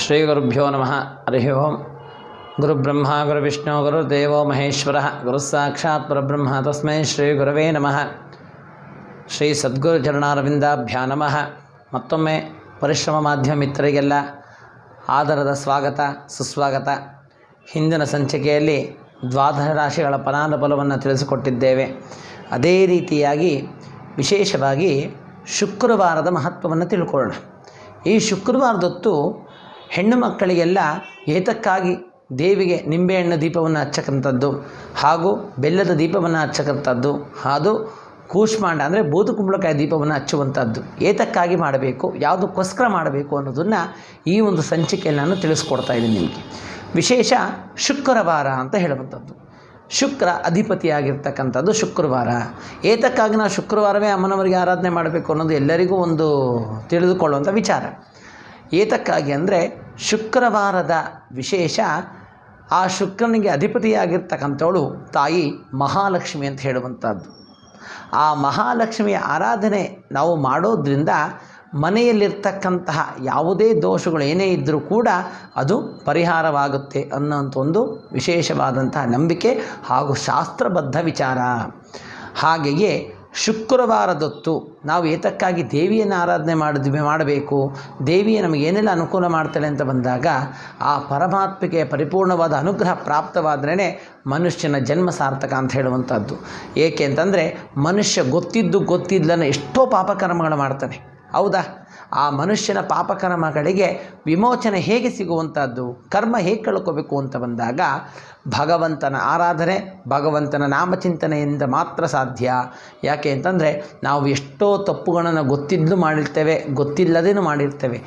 ಶ್ರೀ ಗುರುಭ್ಯೋ ನಮಃ. ಹರಿ ಓಂ. ಗುರುಬ್ರಹ್ಮ ಗುರುವಿಷ್ಣು ಗುರುದೇವೋ ಮಹೇಶ್ವರ ಗುರು ಸಾಕ್ಷಾತ್ ಪರಬ್ರಹ್ಮ ತಸ್ಮೈ ಶ್ರೀ ಗುರವೇ ನಮಃ. ಶ್ರೀ ಸದ್ಗುರು ಚರಣಾರವಿಂದಾಭ್ಯಾ ನಮಃ. ಮತ್ತೊಮ್ಮೆ ಪರಿಶ್ರಮ ಮಾಧ್ಯಮ ಮಿತ್ರರಿಗೆಲ್ಲ ಆದರದ ಸ್ವಾಗತ ಸುಸ್ವಾಗತ. ಹಿಂದಿನ ಸಂಚಿಕೆಯಲ್ಲಿ ದ್ವಾದಶ ರಾಶಿಗಳ ಫಲಾನುಫಲವನ್ನು ತಿಳಿಸಿಕೊಟ್ಟಿದ್ದೇವೆ. ಅದೇ ರೀತಿಯಾಗಿ ವಿಶೇಷವಾಗಿ ಶುಕ್ರವಾರದ ಮಹತ್ವವನ್ನು ತಿಳ್ಕೊಳ್ಳೋಣ. ಈ ಶುಕ್ರವಾರದೊತ್ತು ಹೆಣ್ಣು ಮಕ್ಕಳಿಗೆಲ್ಲ ಏತಕ್ಕಾಗಿ ದೇವಿಗೆ ನಿಂಬೆಹಣ್ಣು ದೀಪವನ್ನು ಹಚ್ಚಕ್ಕಂಥದ್ದು ಹಾಗೂ ಬೆಲ್ಲದ ದೀಪವನ್ನು ಹಚ್ಚಕ್ಕಂಥದ್ದು ಹಾಗೂ ಕೂಷ್ಮಾಂಡ ಅಂದರೆ ಬೂದುಕುಂಬಳಕಾಯಿ ದೀಪವನ್ನು ಹಚ್ಚುವಂಥದ್ದು ಏತಕ್ಕಾಗಿ ಮಾಡಬೇಕು, ಯಾವುದಕ್ಕೋಸ್ಕರ ಮಾಡಬೇಕು ಅನ್ನೋದನ್ನು ಈ ಒಂದು ಸಂಚಿಕೆಯಲ್ಲಿ ನಾನು ತಿಳಿಸ್ಕೊಡ್ತಾ ಇದ್ದೀನಿ ನಿಮಗೆ. ವಿಶೇಷ ಶುಕ್ರವಾರ ಅಂತ ಹೇಳುವಂಥದ್ದು. ಶುಕ್ರ ಅಧಿಪತಿಯಾಗಿರ್ತಕ್ಕಂಥದ್ದು ಶುಕ್ರವಾರ. ಏತಕ್ಕಾಗಿ ನಾವು ಶುಕ್ರವಾರವೇ ಅಮ್ಮನವರಿಗೆ ಆರಾಧನೆ ಮಾಡಬೇಕು ಅನ್ನೋದು ಎಲ್ಲರಿಗೂ ಒಂದು ತಿಳಿದುಕೊಳ್ಳುವಂಥ ವಿಚಾರ. ಏತಕ್ಕಾಗಿ ಅಂದರೆ ಶುಕ್ರವಾರದ ವಿಶೇಷ, ಆ ಶುಕ್ರನಿಗೆ ಅಧಿಪತಿಯಾಗಿರ್ತಕ್ಕಂಥವಳು ತಾಯಿ ಮಹಾಲಕ್ಷ್ಮಿ ಅಂತ ಹೇಳುವಂಥದ್ದು. ಆ ಮಹಾಲಕ್ಷ್ಮಿಯ ಆರಾಧನೆ ನಾವು ಮಾಡೋದ್ರಿಂದ ಮನೆಯಲ್ಲಿರ್ತಕ್ಕಂತಹ ಯಾವುದೇ ದೋಷಗಳು ಏನೇ ಇದ್ದರೂ ಕೂಡ ಅದು ಪರಿಹಾರವಾಗುತ್ತೆ ಅನ್ನೋಂಥ ಒಂದು ವಿಶೇಷವಾದಂತಹ ನಂಬಿಕೆ ಹಾಗೂ ಶಾಸ್ತ್ರಬದ್ಧ ವಿಚಾರ. ಹಾಗೆಯೇ ಶುಕ್ರವಾರದೊತ್ತು ನಾವು ಏತಕ್ಕಾಗಿ ದೇವಿಯನ್ನು ಆರಾಧನೆ ಮಾಡಬೇಕು, ದೇವಿಯೇ ನಮಗೇನೆಲ್ಲ ಅನುಕೂಲ ಮಾಡ್ತಾಳೆ ಅಂತ ಬಂದಾಗ ಆ ಪರಮಾತ್ಮೆಗೆ ಪರಿಪೂರ್ಣವಾದ ಅನುಗ್ರಹ ಪ್ರಾಪ್ತವಾದ್ರೇ ಮನುಷ್ಯನ ಜನ್ಮ ಸಾರ್ಥಕ ಅಂತ ಹೇಳುವಂಥದ್ದು. ಏಕೆ ಅಂತಂದರೆ ಮನುಷ್ಯ ಗೊತ್ತಿದ್ದಲನ್ನು ಎಷ್ಟೋ ಪಾಪಕರ್ಮಗಳು ಮಾಡ್ತಾನೆ, ಹೌದಾ? ಆ ಮನುಷ್ಯನ ಪಾಪಕರ್ಮಗಳಿಗೆ ವಿಮೋಚನೆ ಹೇಗೆ ಸಿಗುವಂಥದ್ದು, ಕರ್ಮ ಹೇಗೆ ಕಳ್ಕೋಬೇಕು ಅಂತ ಬಂದಾಗ ಭಗವಂತನ ಆರಾಧನೆ, ಭಗವಂತನ ನಾಮಚಿಂತನೆಯಿಂದ ಮಾತ್ರ ಸಾಧ್ಯ. ಯಾಕೆ ಅಂತಂದರೆ ನಾವು ಎಷ್ಟೋ ತಪ್ಪುಗಳನ್ನು ಗೊತ್ತಿದ್ದು ಮಾಡಿರ್ತೇವೆ, ಗೊತ್ತಿಲ್ಲದೇನೂ ಮಾಡಿರ್ತೇವೆ.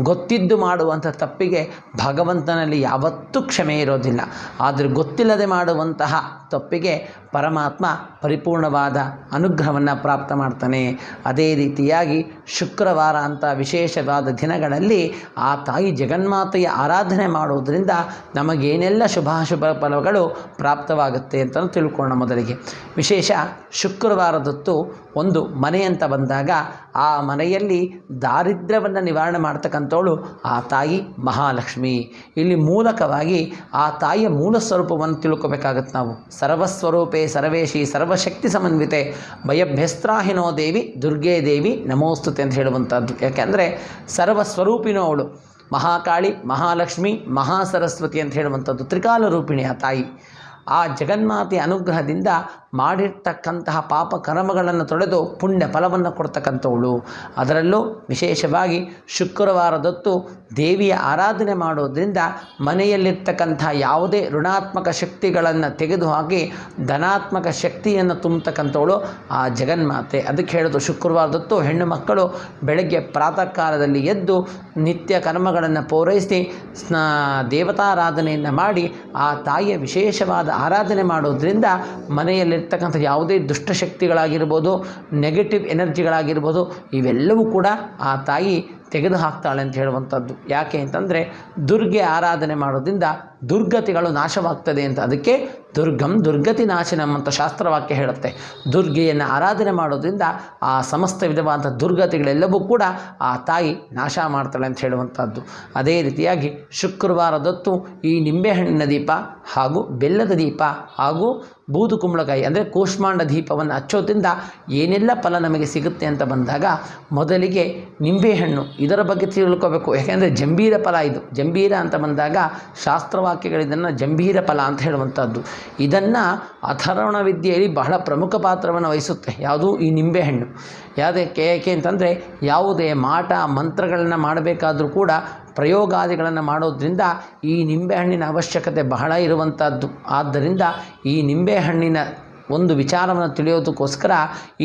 ಗೊತ್ತಿದ್ದು ಮಾಡುವಂಥ ತಪ್ಪಿಗೆ ಭಗವಂತನಲ್ಲಿ ಯಾವತ್ತೂ ಕ್ಷಮೆ ಇರೋದಿಲ್ಲ. ಆದರೆ ಗೊತ್ತಿಲ್ಲದೆ ಮಾಡುವಂತಹ ತಪ್ಪಿಗೆ ಪರಮಾತ್ಮ ಪರಿಪೂರ್ಣವಾದ ಅನುಗ್ರಹವನ್ನು ಪ್ರಾಪ್ತ ಮಾಡ್ತಾನೆ. ಅದೇ ರೀತಿಯಾಗಿ ಶುಕ್ರವಾರ ಅಂತ ವಿಶೇಷವಾದ ದಿನಗಳಲ್ಲಿ ಆ ತಾಯಿ ಜಗನ್ಮಾತೆಯ ಆರಾಧನೆ ಮಾಡುವುದರಿಂದ ನಮಗೇನೆಲ್ಲ ಶುಭಾಶುಭ ಫಲಗಳು ಪ್ರಾಪ್ತವಾಗುತ್ತೆ ಅಂತ ತಿಳ್ಕೊಳ್ಳೋಣ. ಮೊದಲಿಗೆ ವಿಶೇಷ ಶುಕ್ರವಾರದೊತ್ತು ಒಂದು ಮನೆ ಅಂತ ಬಂದಾಗ ಆ ಮನೆಯಲ್ಲಿ ದಾರಿದ್ರ್ಯವನ್ನು ನಿವಾರಣೆ ಮಾಡ್ತಕ್ಕಂಥವಳು ಆ ತಾಯಿ ಮಹಾಲಕ್ಷ್ಮಿ. ಇಲ್ಲಿ ಮೂಲಕವಾಗಿ ಆ ತಾಯಿಯ ಮೂಲ ಸ್ವರೂಪವನ್ನು ತಿಳ್ಕೊಬೇಕಾಗತ್ತೆ ನಾವು. ಸರ್ವಸ್ವರೂಪೇ ಸರ್ವೇಶಿ ಸರ್ವಶಕ್ತಿ ಸಮನ್ವಿತೆ ಭಯಭ್ಯಸ್ತ್ರಾಹಿನೋ ದೇವಿ ದುರ್ಗೇ ದೇವಿ ನಮೋಸ್ತುತೆ ಅಂತ ಹೇಳುವಂಥದ್ದು. ಯಾಕೆಂದರೆ ಸರ್ವಸ್ವರೂಪಿನೋ ಅವಳು ಮಹಾಕಾಳಿ, ಮಹಾಲಕ್ಷ್ಮಿ, ಮಹಾಸರಸ್ವತಿ ಅಂತ ಹೇಳುವಂಥದ್ದು. ತ್ರಿಕಾಲ ರೂಪಿಣಿ ಆ ತಾಯಿ. ಆ ಜಗನ್ಮಾತೆಯ ಅನುಗ್ರಹದಿಂದ ಮಾಡಿರ್ತಕ್ಕಂತಹ ಪಾಪ ಕರ್ಮಗಳನ್ನು ತೊಳೆದು ಪುಣ್ಯ ಫಲವನ್ನು ಕೊಡ್ತಕ್ಕಂಥವಳು. ಅದರಲ್ಲೂ ವಿಶೇಷವಾಗಿ ಶುಕ್ರವಾರದೊತ್ತು ದೇವಿಯ ಆರಾಧನೆ ಮಾಡೋದ್ರಿಂದ ಮನೆಯಲ್ಲಿರ್ತಕ್ಕಂತಹ ಯಾವುದೇ ಋಣಾತ್ಮಕ ಶಕ್ತಿಗಳನ್ನು ತೆಗೆದುಹಾಕಿ ಧನಾತ್ಮಕ ಶಕ್ತಿಯನ್ನು ತುಂಬತಕ್ಕಂಥವಳು ಆ ಜಗನ್ಮಾತೆ. ಅದಕ್ಕೆ ಹೇಳೋದು ಶುಕ್ರವಾರದೊತ್ತು ಹೆಣ್ಣು ಮಕ್ಕಳು ಬೆಳಗ್ಗೆ ಪ್ರಾತಃ ಕಾಲದಲ್ಲಿ ಎದ್ದು ನಿತ್ಯ ಕರ್ಮಗಳನ್ನು ಪೂರೈಸಿ ದೇವತಾರಾಧನೆಯನ್ನು ಮಾಡಿ ಆ ತಾಯಿಯ ವಿಶೇಷವಾದ ಆರಾಧನೆ ಮಾಡೋದ್ರಿಂದ ಮನೆಯಲ್ಲಿರ್ತಕ್ಕಂಥ ಯಾವುದೇ ದುಷ್ಟಶಕ್ತಿಗಳಾಗಿರ್ಬೋದು, ನೆಗೆಟಿವ್ ಎನರ್ಜಿಗಳಾಗಿರ್ಬೋದು, ಇವೆಲ್ಲವೂ ಕೂಡ ಆ ತಾಯಿ ತೆಗೆದು ಹಾಕ್ತಾಳೆ ಅಂತ ಹೇಳುವಂಥದ್ದು. ಯಾಕೆ ಅಂತಂದರೆ ದುರ್ಗೆ ಆರಾಧನೆ ಮಾಡೋದ್ರಿಂದ ದುರ್ಗತಿಗಳು ನಾಶವಾಗ್ತದೆ ಅಂತ. ಅದಕ್ಕೆ ದುರ್ಗಂ ದುರ್ಗತಿ ನಾಶನಂ ಅಂತ ಶಾಸ್ತ್ರವಾಕ್ಯ ಹೇಳುತ್ತೆ. ದುರ್ಗೆಯನ್ನು ಆರಾಧನೆ ಮಾಡೋದ್ರಿಂದ ಆ ಸಮಸ್ತ ವಿಧವಾದ ದುರ್ಗತಿಗಳೆಲ್ಲವೂ ಕೂಡ ಆ ತಾಯಿ ನಾಶ ಮಾಡ್ತಾಳೆ ಅಂತ ಹೇಳುವಂಥದ್ದು. ಅದೇ ರೀತಿಯಾಗಿ ಶುಕ್ರವಾರದೊತ್ತು ಈ ನಿಂಬೆಹಣ್ಣಿನ ದೀಪ ಹಾಗೂ ಬೆಲ್ಲದ ದೀಪ ಹಾಗೂ ಬೂದು ಕುಂಬಳಕಾಯಿ ಅಂದರೆ ಕೂಷ್ಮಾಂಡ ದೀಪವನ್ನು ಹಚ್ಚೋದ್ರಿಂದ ಏನೆಲ್ಲ ಫಲ ನಮಗೆ ಸಿಗುತ್ತೆ ಅಂತ ಬಂದಾಗ ಮೊದಲಿಗೆ ನಿಂಬೆಹಣ್ಣು ಇದರ ಬಗ್ಗೆ ತಿಳ್ಕೋಬೇಕು. ಯಾಕೆಂದರೆ ಜಂಬೀರ ಫಲ ಇದು. ಜಂಬೀರ ಅಂತ ಬಂದಾಗ ಶಾಸ್ತ್ರವಾಕ್ಯಗಳು ಇದನ್ನು ಜಂಬೀರ ಫಲ ಅಂತ ಹೇಳುವಂಥದ್ದು. ಇದನ್ನು ಅಥರ್ವಣ ವಿದ್ಯೆಯಲ್ಲಿ ಬಹಳ ಪ್ರಮುಖ ಪಾತ್ರವನ್ನು ವಹಿಸುತ್ತೆ. ಯಾವುದು? ಈ ನಿಂಬೆಹಣ್ಣು. ಏಕೆ ಅಂತಂದರೆ ಯಾವುದೇ ಮಾಟ ಮಂತ್ರಗಳನ್ನು ಮಾಡಬೇಕಾದ್ರೂ ಕೂಡ ಪ್ರಯೋಗಾದಿಗಳನ್ನು ಮಾಡೋದ್ರಿಂದ ಈ ನಿಂಬೆಹಣ್ಣಿನ ಅವಶ್ಯಕತೆ ಬಹಳ ಇರುವಂಥದ್ದು. ಆದ್ದರಿಂದ ಈ ನಿಂಬೆಹಣ್ಣಿನ ಒಂದು ವಿಚಾರವನ್ನು ತಿಳಿಯೋದಕ್ಕೋಸ್ಕರ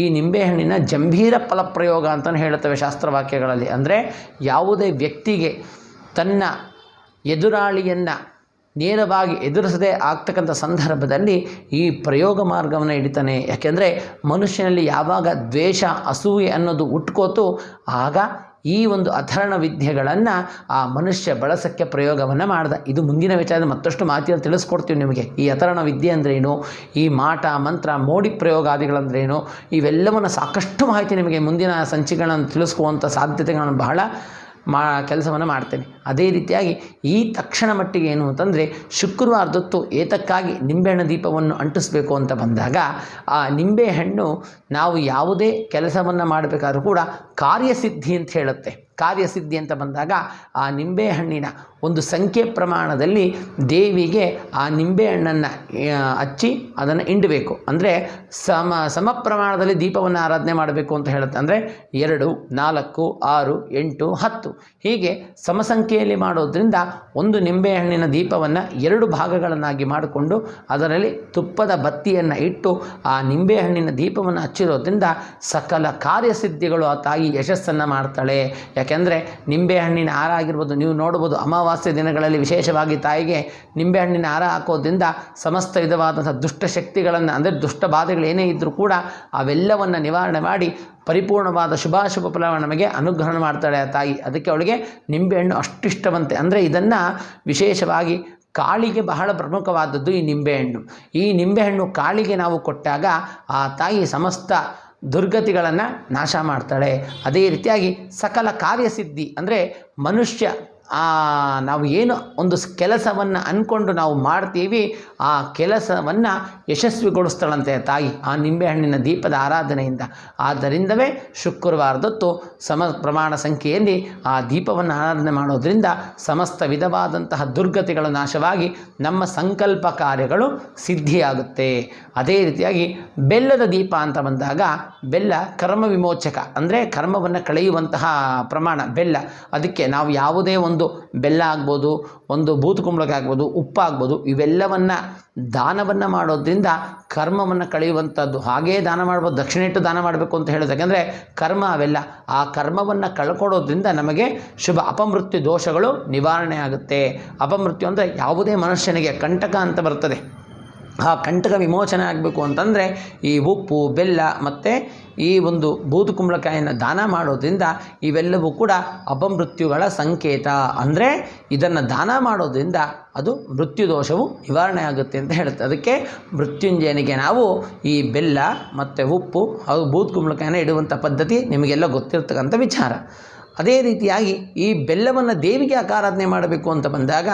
ಈ ನಿಂಬೆಹಣ್ಣಿನ ಜಂಭೀರ ಫಲಪ್ರಯೋಗ ಅಂತಲೇ ಹೇಳುತ್ತವೆ ಶಾಸ್ತ್ರವಾಕ್ಯಗಳಲ್ಲಿ. ಅಂದರೆ ಯಾವುದೇ ವ್ಯಕ್ತಿಗೆ ತನ್ನ ಎದುರಾಳಿಯನ್ನು ನೇರವಾಗಿ ಎದುರಿಸದೆ ಆಗ್ತಕ್ಕಂಥ ಸಂದರ್ಭದಲ್ಲಿ ಈ ಪ್ರಯೋಗ ಮಾರ್ಗವನ್ನು ಹಿಡಿತಾನೆ. ಯಾಕೆಂದರೆ ಮನುಷ್ಯನಲ್ಲಿ ಯಾವಾಗ ದ್ವೇಷ ಅಸೂಯೆ ಅನ್ನೋದು ಹುಟ್ಕೋತು ಆಗ ಈ ಒಂದು ಅಥರ್ಣ ವಿದ್ಯೆಗಳನ್ನು ಆ ಮನುಷ್ಯ ಬಳಸೋಕ್ಕೆ ಪ್ರಯೋಗವನ್ನು ಮಾಡ್ದ. ಇದು ಮುಂದಿನ ವಿಚಾರದ ಮತ್ತಷ್ಟು ಮಾಹಿತಿಯನ್ನು ತಿಳಿಸ್ಕೊಡ್ತೀವಿ ನಿಮಗೆ. ಈ ಅಥರ್ಣ ವಿದ್ಯೆ ಅಂದ್ರೇನು, ಈ ಮಾಟ ಮಂತ್ರ ಮೋಡಿ ಪ್ರಯೋಗಾದಿಗಳಂದ್ರೇನು, ಇವೆಲ್ಲವನ್ನು ಸಾಕಷ್ಟು ಮಾಹಿತಿ ನಿಮಗೆ ಮುಂದಿನ ಸಂಚಿಕೆಗಳನ್ನು ತಿಳಿಸ್ಕೊಳ್ಳುವಂಥ ಸಾಧ್ಯತೆಗಳನ್ನು ಬಹಳ ಕೆಲಸವನ್ನು ಮಾಡ್ತೇನೆ. ಅದೇ ರೀತಿಯಾಗಿ ಈ ತಕ್ಷಣ ಮಟ್ಟಿಗೆ ಏನು ಅಂತಂದರೆ ಶುಕ್ರವಾರದೊತ್ತು ಏತಕ್ಕಾಗಿ ನಿಂಬೆಹಣ್ಣು ದೀಪವನ್ನು ಅಂಟಿಸಬೇಕು ಅಂತ ಬಂದಾಗ ಆ ನಿಂಬೆಹಣ್ಣು ನಾವು ಯಾವುದೇ ಕೆಲಸವನ್ನು ಮಾಡಬೇಕಾದ್ರೂ ಕೂಡ ಕಾರ್ಯಸಿದ್ಧಿ ಅಂತ ಹೇಳುತ್ತೆ. ಕಾರ್ಯಸಿದ್ಧಿ ಅಂತ ಬಂದಾಗ ಆ ನಿಂಬೆಹಣ್ಣಿನ ಒಂದು ಸಂಖ್ಯೆ ಪ್ರಮಾಣದಲ್ಲಿ ದೇವಿಗೆ ಆ ನಿಂಬೆಹಣ್ಣನ್ನು ಹಚ್ಚಿ ಅದನ್ನು ಹಿಂಡಬೇಕು. ಅಂದರೆ ಸಮ ಪ್ರಮಾಣದಲ್ಲಿ ದೀಪವನ್ನು ಆರಾಧನೆ ಮಾಡಬೇಕು ಅಂತ ಹೇಳುತ್ತೆ. ಅಂದರೆ 2, 4, 6, 8, 10 ಹೀಗೆ ಸಮಸಂಖ್ಯೆಯಲ್ಲಿ ಮಾಡೋದ್ರಿಂದ ಒಂದು ನಿಂಬೆಹಣ್ಣಿನ ದೀಪವನ್ನು 2 ಭಾಗಗಳನ್ನಾಗಿ ಮಾಡಿಕೊಂಡು ಅದರಲ್ಲಿ ತುಪ್ಪದ ಬತ್ತಿಯನ್ನು ಇಟ್ಟು ಆ ನಿಂಬೆಹಣ್ಣಿನ ದೀಪವನ್ನು ಹಚ್ಚಿರೋದ್ರಿಂದ ಸಕಲ ಕಾರ್ಯಸಿದ್ಧಿಗಳು ಆ ತಾಯಿ ಯಶಸ್ಸನ್ನು ಮಾಡ್ತಾಳೆ. ಯಾಕೆಂದರೆ ನಿಂಬೆಹಣ್ಣಿನ ಹಾರ ಆಗಿರ್ಬೋದು, ನೀವು ನೋಡ್ಬೋದು ಅಮಾವಾಸ್ಯೆ ದಿನಗಳಲ್ಲಿ ವಿಶೇಷವಾಗಿ ತಾಯಿಗೆ ನಿಂಬೆಹಣ್ಣಿನ ಹಾರ ಹಾಕೋದ್ರಿಂದ ಸಮಸ್ತ ವಿಧವಾದಂಥ ದುಷ್ಟಶಕ್ತಿಗಳನ್ನು, ಅಂದರೆ ದುಷ್ಟ ಬಾಧೆಗಳು ಏನೇ ಇದ್ದರೂ ಕೂಡ ಅವೆಲ್ಲವನ್ನು ನಿವಾರಣೆ ಮಾಡಿ ಪರಿಪೂರ್ಣವಾದ ಶುಭಾಶುಭ ಫಲವನ್ನು ನಮಗೆ ಅನುಗ್ರಹ ಮಾಡ್ತಾಳೆ ಆ ತಾಯಿ. ಅದಕ್ಕೆ ಅವಳಿಗೆ ನಿಂಬೆಹಣ್ಣು ಅಷ್ಟಿಷ್ಟವಂತೆ. ಅಂದರೆ ಇದನ್ನು ವಿಶೇಷವಾಗಿ ಕಾಳಿಗೆ ಬಹಳ ಪ್ರಮುಖವಾದದ್ದು ಈ ನಿಂಬೆಹಣ್ಣು. ಈ ನಿಂಬೆಹಣ್ಣು ಕಾಳಿಗೆ ನಾವು ಕೊಟ್ಟಾಗ ಆ ತಾಯಿ ಸಮಸ್ತ ದುರ್ಗತಿಗಳನ್ನು ನಾಶ ಮಾಡ್ತಾಳೆ. ಅದೇ ರೀತಿಯಾಗಿ ಸಕಲ ಕಾರ್ಯಸಿದ್ಧಿ, ಅಂದರೆ ಮನುಷ್ಯ ನಾವು ಏನು ಒಂದು ಕೆಲಸವನ್ನು ಅಂದ್ಕೊಂಡು ನಾವು ಮಾಡ್ತೀವಿ ಆ ಕೆಲಸವನ್ನು ಯಶಸ್ವಿಗೊಳಿಸ್ತಾಳಂತೆ ತಾಯಿ ಆ ನಿಂಬೆಹಣ್ಣಿನ ದೀಪದ ಆರಾಧನೆಯಿಂದ. ಆದ್ದರಿಂದವೇ ಶುಕ್ರವಾರದೊತ್ತು ಪ್ರಮಾಣ ಸಂಖ್ಯೆಯಲ್ಲಿ ಆ ದೀಪವನ್ನು ಆರಾಧನೆ ಮಾಡೋದರಿಂದ ಸಮಸ್ತ ವಿಧವಾದಂತಹ ದುರ್ಗತಿಗಳು ನಾಶವಾಗಿ ನಮ್ಮ ಸಂಕಲ್ಪ ಕಾರ್ಯಗಳು ಸಿದ್ಧಿಯಾಗುತ್ತೆ. ಅದೇ ರೀತಿಯಾಗಿ ಬೆಲ್ಲದ ದೀಪ ಅಂತ ಬಂದಾಗ ಬೆಲ್ಲ ಕರ್ಮ ವಿಮೋಚಕ, ಅಂದರೆ ಕರ್ಮವನ್ನು ಕಳೆಯುವಂತಹ ಪ್ರಮಾಣ ಬೆಲ್ಲ. ಅದಕ್ಕೆ ನಾವು ಯಾವುದೇ ಒಂದು ಬೆಲ್ಲ ಆಗ್ಬೋದು, ಒಂದು ಬೂದುಕುಂಬಳಕಾಯಿ ಆಗ್ಬೋದು, ಉಪ್ಪಾಗ್ಬೋದು, ಇವೆಲ್ಲವನ್ನು ದಾನವನ್ನು ಮಾಡೋದ್ರಿಂದ ಕರ್ಮವನ್ನು ಕಳೆಯುವಂಥದ್ದು. ಹಾಗೇ ದಾನ ಮಾಡ್ಬೋದು, ದಕ್ಷಿಣ ಇಟ್ಟು ದಾನ ಮಾಡಬೇಕು ಅಂತ ಹೇಳೋದು. ಯಾಕೆಂದರೆ ಕರ್ಮ ಅವೆಲ್ಲ, ಆ ಕರ್ಮವನ್ನು ಕಳ್ಕೊಡೋದ್ರಿಂದ ನಮಗೆ ಶುಭ ಅಪಮೃತ್ಯು ದೋಷಗಳು ನಿವಾರಣೆ ಆಗುತ್ತೆ. ಅಪಮೃತ್ಯು ಅಂದರೆ ಯಾವುದೇ ಮನುಷ್ಯನಿಗೆ ಕಂಟಕ ಅಂತ ಬರ್ತದೆ. ಆ ಕಂಟಕ ವಿಮೋಚನೆ ಆಗಬೇಕು ಅಂತಂದರೆ ಈ ಉಪ್ಪು, ಬೆಲ್ಲ ಮತ್ತು ಈ ಒಂದು ಬೂದುಕುಂಬಳಕಾಯಿಯನ್ನು ದಾನ ಮಾಡೋದ್ರಿಂದ ಇವೆಲ್ಲವೂ ಕೂಡ ಅಪಮೃತ್ಯುಗಳ ಸಂಕೇತ. ಅಂದರೆ ಇದನ್ನು ದಾನ ಮಾಡೋದ್ರಿಂದ ಅದು ಮೃತ್ಯು ದೋಷವು ನಿವಾರಣೆ ಆಗುತ್ತೆ ಅಂತ ಹೇಳುತ್ತೆ. ಅದಕ್ಕೆ ಮೃತ್ಯುಂಜಯನಿಗೆ ನಾವು ಈ ಬೆಲ್ಲ ಮತ್ತು ಉಪ್ಪು ಹಾಗೂ ಬೂದುಕುಂಬಳಕಾಯಿನ ಇಡುವಂಥ ಪದ್ಧತಿ ನಿಮಗೆಲ್ಲ ಗೊತ್ತಿರ್ತಕ್ಕಂಥ ವಿಚಾರ. ಅದೇ ರೀತಿಯಾಗಿ ಈ ಬೆಲ್ಲವನ್ನು ದೇವಿಗೆ ಆರಾಧನೆ ಮಾಡಬೇಕು ಅಂತ ಬಂದಾಗ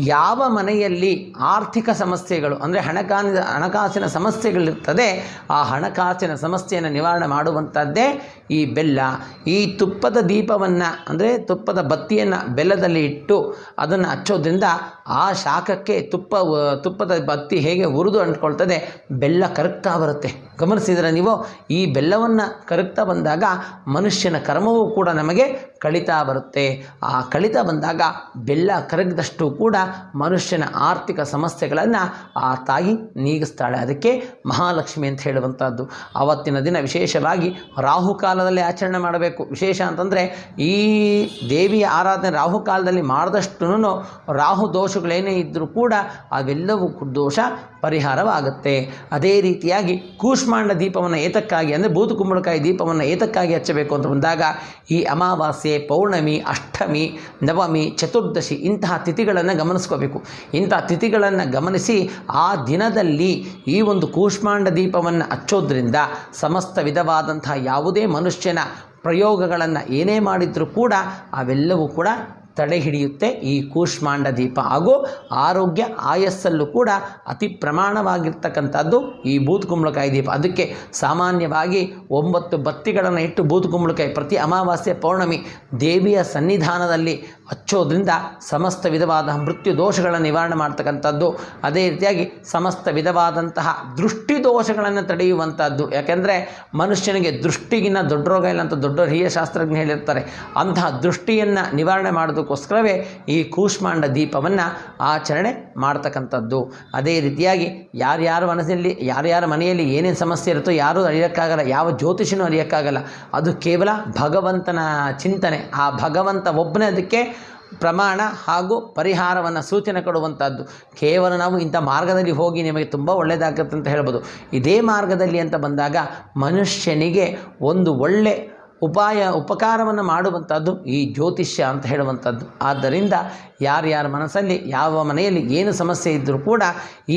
ಯಾವ ಮನೆಯಲ್ಲಿ ಆರ್ಥಿಕ ಸಮಸ್ಯೆಗಳು, ಅಂದರೆ ಹಣಕಾಸಿನ ಸಮಸ್ಯೆಗಳಿರ್ತದೆ, ಆ ಹಣಕಾಸಿನ ಸಮಸ್ಯೆಯನ್ನು ನಿವಾರಣೆ ಮಾಡುವಂಥದ್ದೇ ಈ ಬೆಲ್ಲ. ಈ ತುಪ್ಪದ ದೀಪವನ್ನು, ಅಂದರೆ ತುಪ್ಪದ ಬತ್ತಿಯನ್ನು ಬೆಲ್ಲದಲ್ಲಿ ಇಟ್ಟು ಅದನ್ನು ಹಚ್ಚೋದ್ರಿಂದ ಆ ಶಾಖಕ್ಕೆ ತುಪ್ಪದ ಬತ್ತಿ ಹೇಗೆ ಉರಿದು ಅಂಟ್ಕೊಳ್ತದೆ, ಬೆಲ್ಲ ಕರಗ್ತಾ ಬರುತ್ತೆ. ಗಮನಿಸಿದರೆ ನೀವು, ಈ ಬೆಲ್ಲವನ್ನು ಕರಗ್ತಾ ಬಂದಾಗ ಮನುಷ್ಯನ ಕರ್ಮವೂ ಕೂಡ ನಮಗೆ ಕಳೀತಾ ಬರುತ್ತೆ. ಆ ಕಳೀತಾ ಬಂದಾಗ ಬೆಲ್ಲ ಕರಗಿದಷ್ಟು ಕೂಡ ಮನುಷ್ಯನ ಆರ್ಥಿಕ ಸಮಸ್ಯೆಗಳನ್ನು ಆ ತಾಯಿ ನೀಗಿಸ್ತಾಳೆ. ಅದಕ್ಕೆ ಮಹಾಲಕ್ಷ್ಮಿ ಅಂತ ಹೇಳುವಂಥದ್ದು. ಆವತ್ತಿನ ದಿನ ವಿಶೇಷವಾಗಿ ರಾಹುಕಾಲದಲ್ಲಿ ಆಚರಣೆ ಮಾಡಬೇಕು. ವಿಶೇಷ ಅಂತಂದರೆ ಈ ದೇವಿಯ ಆರಾಧನೆ ರಾಹುಕಾಲದಲ್ಲಿ ಮಾಡಿದಷ್ಟು ರಾಹು ದೋಷಗಳೇನೇ ಇದ್ದರೂ ಕೂಡ ಅವೆಲ್ಲವೂ ದೋಷ ಪರಿಹಾರವಾಗುತ್ತೆ. ಅದೇ ರೀತಿಯಾಗಿ ಕೂಷ್ಮಾಂಡ ದೀಪವನ್ನು ಏತಕ್ಕಾಗಿ, ಅಂದರೆ ಬೂದುಕುಂಬಳಕಾಯಿ ದೀಪವನ್ನು ಏತಕ್ಕಾಗಿ ಹಚ್ಚಬೇಕು ಅಂತ ಬಂದಾಗ ಈ ಅಮಾವಾಸ್ಯೆ, ಪೌರ್ಣಮಿ, ಅಷ್ಟಮಿ, ನವಮಿ, ಚತುರ್ದಶಿ ಇಂತಹ ತಿಥಿಗಳನ್ನು ಗಮನಿಸ್ಕೋಬೇಕು. ಇಂತಹ ತಿಥಿಗಳನ್ನು ಗಮನಿಸಿ ಆ ದಿನದಲ್ಲಿ ಈ ಒಂದು ಕೂಷ್ಮಾಂಡ ದೀಪವನ್ನು ಹಚ್ಚೋದ್ರಿಂದ ಸಮಸ್ತ ವಿಧವಾದಂತಹ ಯಾವುದೇ ಮನುಷ್ಯನ ಪ್ರಯೋಗಗಳನ್ನು ಏನೇ ಮಾಡಿದರೂ ಕೂಡ ಅವೆಲ್ಲವೂ ಕೂಡ ತಡೆ ಹಿಡಿಯುತ್ತೆ ಈ ಕೂಷ್ಮಾಂಡ ದೀಪ. ಹಾಗೂ ಆರೋಗ್ಯ ಆಯಸ್ಸಲ್ಲೂ ಕೂಡ ಅತಿ ಪ್ರಮಾಣವಾಗಿರ್ತಕ್ಕಂಥದ್ದು ಈ ಬೂದುಕುಂಬಳಕಾಯಿ ದೀಪ. ಅದಕ್ಕೆ ಸಾಮಾನ್ಯವಾಗಿ 9 ಬತ್ತಿಗಳನ್ನು ಇಟ್ಟು ಬೂದುಕುಂಬಳಕಾಯಿ ಪ್ರತಿ ಅಮಾವಾಸ್ಯೆ, ಪೌರ್ಣಮಿ ದೇವಿಯ ಸನ್ನಿಧಾನದಲ್ಲಿ ಹಚ್ಚೋದ್ರಿಂದ ಸಮಸ್ತ ವಿಧವಾದ ಮೃತ್ಯು ದೋಷಗಳನ್ನು ನಿವಾರಣೆ ಮಾಡ್ತಕ್ಕಂಥದ್ದು. ಅದೇ ರೀತಿಯಾಗಿ ಸಮಸ್ತ ವಿಧವಾದಂತಹ ದೃಷ್ಟಿ ದೋಷಗಳನ್ನು ತಡೆಯುವಂಥದ್ದು. ಯಾಕೆಂದರೆ ಮನುಷ್ಯನಿಗೆ ದೃಷ್ಟಿಗಿನ್ನ ದೊಡ್ಡ ರೋಗ ಇಲ್ಲ ಅಂತ ದೊಡ್ಡ ಹಿರಿಯ ಶಾಸ್ತ್ರಜ್ಞ ಹೇಳಿರ್ತಾರೆ. ಅಂತಹ ದೃಷ್ಟಿಯನ್ನು ನಿವಾರಣೆ ಮಾಡೋದಕ್ಕೋಸ್ಕರವೇ ಈ ಕೂಷ್ಮಾಂಡ ದೀಪವನ್ನು ಆಚರಣೆ ಮಾಡ್ತಕ್ಕಂಥದ್ದು. ಅದೇ ರೀತಿಯಾಗಿ ಯಾರ್ಯಾರ ಮನೆಯಲ್ಲಿ ಏನೇನು ಸಮಸ್ಯೆ ಇರುತ್ತೋ ಯಾರೂ ಅರಿಯೋಕ್ಕಾಗಲ್ಲ, ಯಾವ ಜ್ಯೋತಿಷನೂ ಅರಿಯೋಕ್ಕಾಗಲ್ಲ. ಅದು ಕೇವಲ ಭಗವಂತನ ಚಿಂತನೆ. ಆ ಭಗವಂತ ಒಬ್ಬನೇ ಅದಕ್ಕೆ ಪ್ರಮಾಣ ಹಾಗೂ ಪರಿಹಾರವನ್ನು ಸೂಚನೆ ಕೊಡುವಂಥದ್ದು. ಕೇವಲ ನಾವು ಇಂಥ ಮಾರ್ಗದಲ್ಲಿ ಹೋಗಿ ನಿಮಗೆ ತುಂಬ ಒಳ್ಳೆಯದಾಗುತ್ತೆ ಅಂತ ಹೇಳ್ಬೋದು. ಇದೇ ಮಾರ್ಗದಲ್ಲಿ ಅಂತ ಬಂದಾಗ ಮನುಷ್ಯನಿಗೆ ಒಂದು ಒಳ್ಳೆ ಉಪಕಾರವನ್ನು ಮಾಡುವಂಥದ್ದು ಈ ಜ್ಯೋತಿಷ್ಯ ಅಂತ ಹೇಳುವಂಥದ್ದು. ಆದ್ದರಿಂದ ಯಾರ್ಯಾರ ಮನಸ್ಸಲ್ಲಿ ಯಾವ ಮನೆಯಲ್ಲಿ ಏನು ಸಮಸ್ಯೆ ಇದ್ದರೂ ಕೂಡ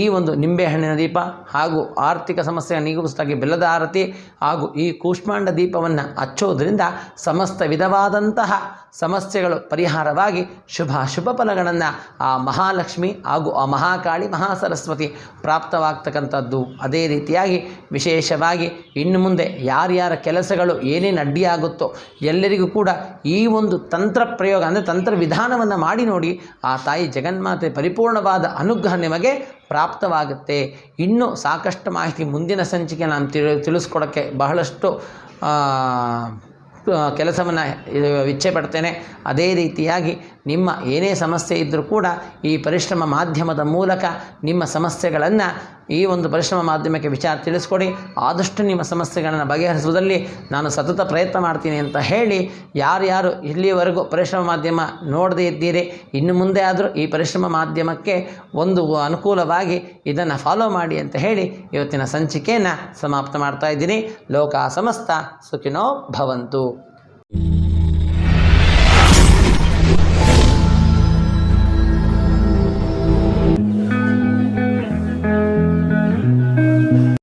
ಈ ಒಂದು ನಿಂಬೆಹಣ್ಣಿನ ದೀಪ ಹಾಗೂ ಆರ್ಥಿಕ ಸಮಸ್ಯೆ ನೀಗಿಸುತ್ತಾಗಿ ಬೆಲ್ಲದ ಆರತಿ ಹಾಗೂ ಈ ಕೂಷ್ಮಾಂಡ ದೀಪವನ್ನು ಹಚ್ಚೋದ್ರಿಂದ ಸಮಸ್ತ ವಿಧವಾದಂತಹ ಸಮಸ್ಯೆಗಳು ಪರಿಹಾರವಾಗಿ ಶುಭ ಫಲಗಳನ್ನು ಆ ಮಹಾಲಕ್ಷ್ಮಿ ಹಾಗೂ ಆ ಮಹಾಕಾಳಿ ಮಹಾಸರಸ್ವತಿ ಪ್ರಾಪ್ತವಾಗ್ತಕ್ಕಂಥದ್ದು. ಅದೇ ರೀತಿಯಾಗಿ ವಿಶೇಷವಾಗಿ ಇನ್ನು ಮುಂದೆ ಯಾರ್ಯಾರ ಕೆಲಸಗಳು ಏನೇನು ಅಡ್ಡಿಯಾಗುತ್ತೋ ಎಲ್ಲರಿಗೂ ಕೂಡ ಈ ಒಂದು ತಂತ್ರ ಪ್ರಯೋಗ ಅಂದರೆ ತಂತ್ರ ವಿಧಾನವನ್ನು ಮಾಡಿ ನೋಡಿ, ಆ ತಾಯಿ ಜಗನ್ಮಾತೆ ಪರಿಪೂರ್ಣವಾದ ಅನುಗ್ರಹ ನಿಮಗೆ ಪ್ರಾಪ್ತವಾಗುತ್ತೆ. ಇನ್ನೂ ಸಾಕಷ್ಟು ಮಾಹಿತಿ ಮುಂದಿನ ಸಂಚಿಕೆ ನಾನು ತಿಳಿಸ್ಕೊಡೋಕ್ಕೆ ಬಹಳಷ್ಟು ಕೆಲಸವನ್ನು ಇಚ್ಛೆ ಪಡ್ತೇನೆ. ಅದೇ ರೀತಿಯಾಗಿ ನಿಮ್ಮ ಏನೇ ಸಮಸ್ಯೆ ಇದ್ದರೂ ಕೂಡ ಈ ಪರಿಶ್ರಮ ಮಾಧ್ಯಮದ ಮೂಲಕ ನಿಮ್ಮ ಸಮಸ್ಯೆಗಳನ್ನು ಈ ಒಂದು ಪರಿಶ್ರಮ ಮಾಧ್ಯಮಕ್ಕೆ ವಿಚಾರ ತಿಳಿಸ್ಕೊಡಿ. ಆದಷ್ಟು ನಿಮ್ಮ ಸಮಸ್ಯೆಗಳನ್ನು ಬಗೆಹರಿಸುವುದರಲ್ಲಿ ನಾನು ಸತತ ಪ್ರಯತ್ನ ಮಾಡ್ತೀನಿ ಅಂತ ಹೇಳಿ, ಯಾರ್ಯಾರು ಇಲ್ಲಿಯವರೆಗೂ ಪರಿಶ್ರಮ ಮಾಧ್ಯಮ ನೋಡದೇ ಇದ್ದೀರಿ, ಇನ್ನು ಮುಂದೆ ಆದರೂ ಈ ಪರಿಶ್ರಮ ಮಾಧ್ಯಮಕ್ಕೆ ಒಂದು ಅನುಕೂಲವಾಗಿ ಇದನ್ನು ಫಾಲೋ ಮಾಡಿ ಅಂತ ಹೇಳಿ ಇವತ್ತಿನ ಸಂಚಿಕೆಯನ್ನು ಸಮಾಪ್ತ ಮಾಡ್ತಾ ಇದ್ದೀನಿ. ಲೋಕ ಸಮಸ್ತ ಸುಖಿನೋ ಭವಂತು.